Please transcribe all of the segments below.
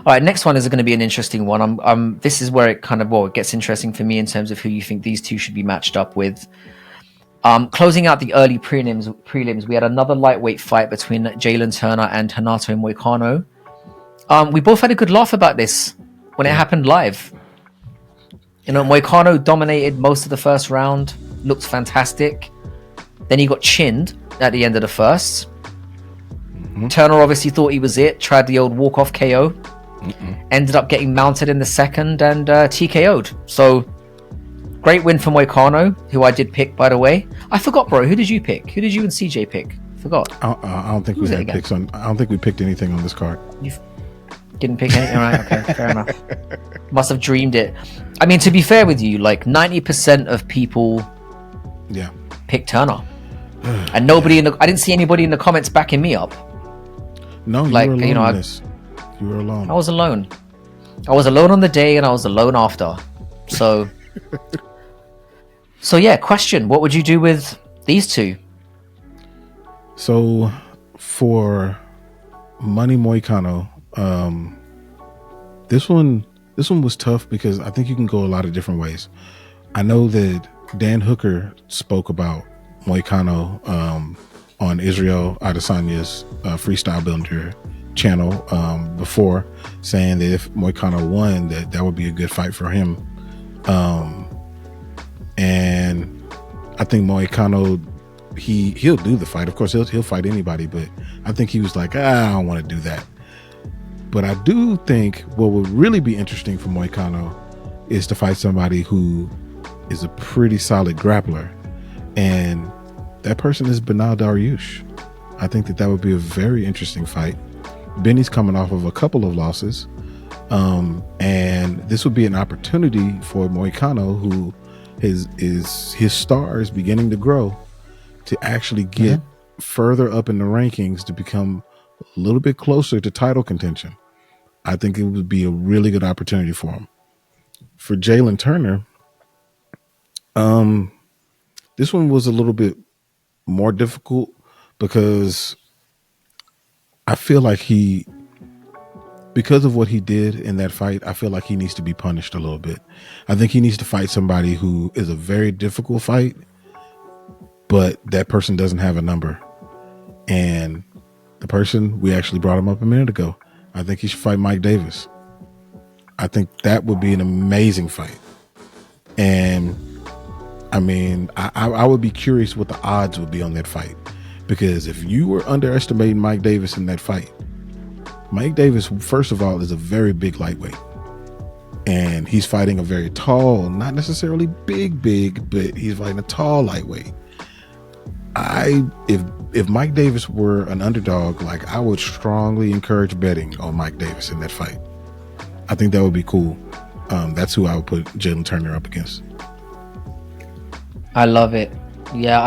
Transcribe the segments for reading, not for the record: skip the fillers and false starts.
All right, next one is going to be an interesting one. This is where it kind of it gets interesting for me in terms of who you think these two should be matched up with. Closing out the early prelims, we had another lightweight fight between Jalen Turner and Renato MOICANO. We both had a good laugh about this when it happened live. You know, MOICANO dominated most of the first round, looked fantastic. Then he got chinned at the end of the first. Turner obviously thought he was it, tried the old walk-off KO. Ended up getting mounted in the second and TKO'd. So, great win for MOICANO, who I did pick, by the way. I forgot, bro. Who did you pick? Who did you and CJ pick? Forgot. I don't think we had picks on. I don't think we picked anything on this card. You didn't pick anything, right? Okay, fair enough. Must have dreamed it. I mean, to be fair with you, like 90% of people, pick Turner, and nobody I didn't see anybody in the comments backing me up. No, like you were alone. You were alone. I was alone. I was alone on the day, and I was alone after. So, yeah. Question: what would you do with these two? So, for Money MOICANO, this one was tough because I think you can go a lot of different ways. I know that Dan Hooker spoke about MOICANO on Israel Adesanya's Freestyle Builder channel before, saying that if MOICANO won, that would be a good fight for him. And I think MOICANO, he'll do the fight. Of course, he'll fight anybody, but I think he was like, I don't want to do that. But I do think what would really be interesting for MOICANO is to fight somebody who is a pretty solid grappler, and that person is Beneil Dariush. I think that would be a very interesting fight. Benny's coming off of a couple of losses, and this would be an opportunity for MOICANO, who his star is beginning to grow, to actually get further up in the rankings, to become a little bit closer to title contention. I think it would be a really good opportunity for him. For Jalen Turner, this one was a little bit more difficult because I feel like because of what he did in that fight, I feel like he needs to be punished a little bit. I think he needs to fight somebody who is a very difficult fight, but that person doesn't have a number. And the person, we actually brought him up a minute ago. I think he should fight Mike Davis. I think that would be an amazing fight. And I mean, I would be curious what the odds would be on that fight. Because if you were underestimating Mike Davis in that fight, Mike Davis, first of all, is a very big lightweight. And he's fighting a very tall, not necessarily big, but he's fighting a tall lightweight. If Mike Davis were an underdog, like, I would strongly encourage betting on Mike Davis in that fight. I think that would be cool. That's who I would put Jalen Turner up against. I love it. Yeah,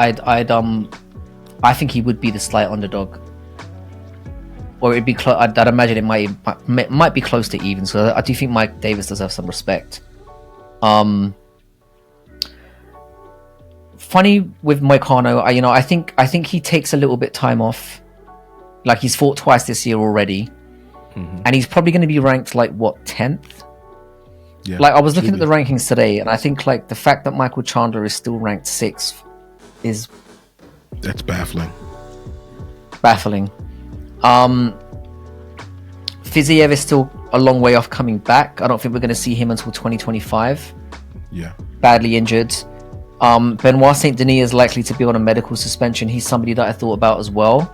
I think he would be the slight underdog, or it'd be close. I'd imagine it might be close to even. So I do think Mike Davis does have some respect. Funny with MOICANO, I think he takes a little bit time off. Like, he's fought twice this year already, and he's probably going to be ranked like 10th. Yeah, like, I was looking at the rankings today, and I think like the fact that Michael Chandler is still ranked 6th that's baffling. Fiziev is still a long way off coming back. I don't think we're going to see him until 2025. Yeah, badly injured. Benoit Saint Denis is likely to be on a medical suspension. He's somebody that I thought about as well.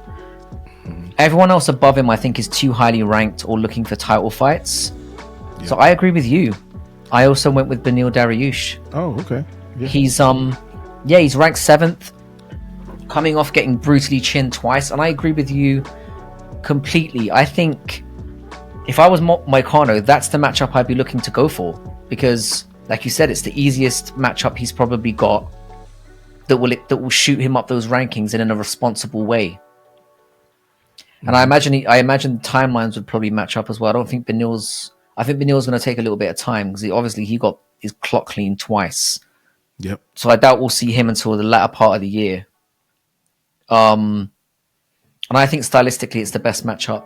Everyone else above him, I think, is too highly ranked or looking for title fights. Yeah. So I agree with you. I also went with Beneil Dariush. Oh, okay. Yeah. He's he's ranked 7th, coming off getting brutally chinned twice, and I agree with you completely. I think if I was MOICANO, that's the matchup I'd be looking to go for, because, like you said, it's the easiest matchup he's probably got that will shoot him up those rankings in a responsible way. And I imagine the timelines would probably match up as well. I think Beneil's going to take a little bit of time, because he got is clock clean twice. Yep. So I doubt we'll see him until the latter part of the year. And I think stylistically it's the best matchup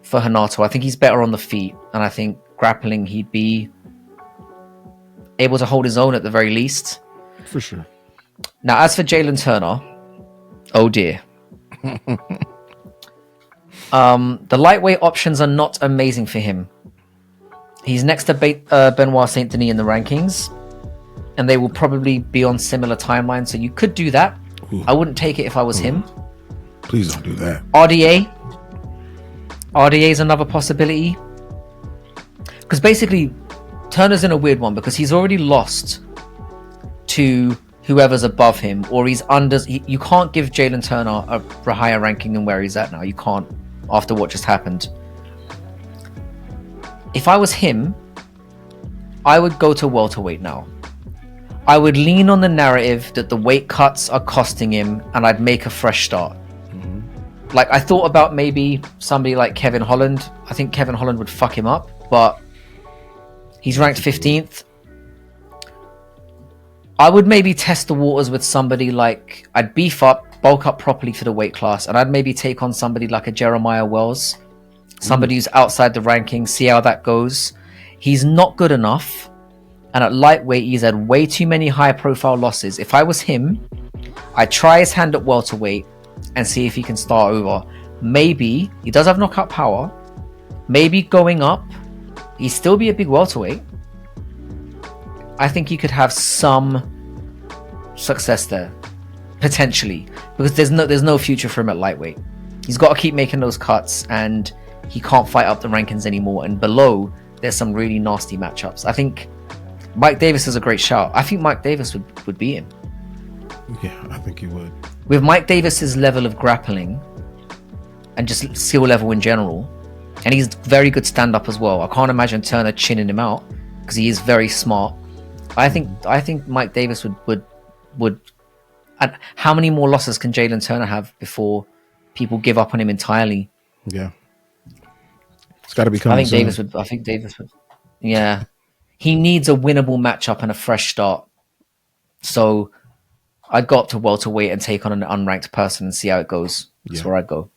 for Renato. I think he's better on the feet, and I think grappling he'd be able to hold his own at the very least. For sure. Now, as for Jalen Turner, oh dear. The lightweight options are not amazing for him. He's next to Benoit Saint Denis in the rankings, and they will probably be on similar timelines. So you could do that. Ooh. I wouldn't take it if I was him. Please don't do that. RDA is another possibility, because basically Turner's in a weird one because he's already lost to whoever's above him, or he's under. You can't give Jalen Turner a higher ranking than where he's at now. You can't, after what just happened. If I was him, I would go to welterweight now. I would lean on the narrative that the weight cuts are costing him, and I'd make a fresh start. Like, I thought about maybe somebody like Kevin Holland. I think Kevin Holland would fuck him up, but he's ranked 15th. I would maybe test the waters with somebody like, I'd beef up, bulk up properly for the weight class, and I'd maybe take on somebody like a Jeremiah Wells, somebody who's outside the rankings, see how that goes. He's not good enough, and at lightweight, he's had way too many high-profile losses. If I was him, I'd try his hand at welterweight and see if he can start over. Maybe, he does have knockout power, maybe going up, he'd still be a big welterweight. I think he could have some success there, potentially, because there's no future for him at lightweight. He's got to keep making those cuts, and he can't fight up the rankings anymore. And below, there's some really nasty matchups. I think Mike Davis is a great shout. I think Mike Davis would beat him. Yeah, I think he would. With Mike Davis's level of grappling and just skill level in general, and he's very good stand-up as well. I can't imagine Turner chinning him out because he is very smart. I think Mike Davis would. And how many more losses can Jalen Turner have before people give up on him entirely? Yeah, it's got to be coming. I think Davis would. Yeah, he needs a winnable matchup and a fresh start. So I'd go up to welterweight and take on an unranked person and see how it goes. That's where I'd go.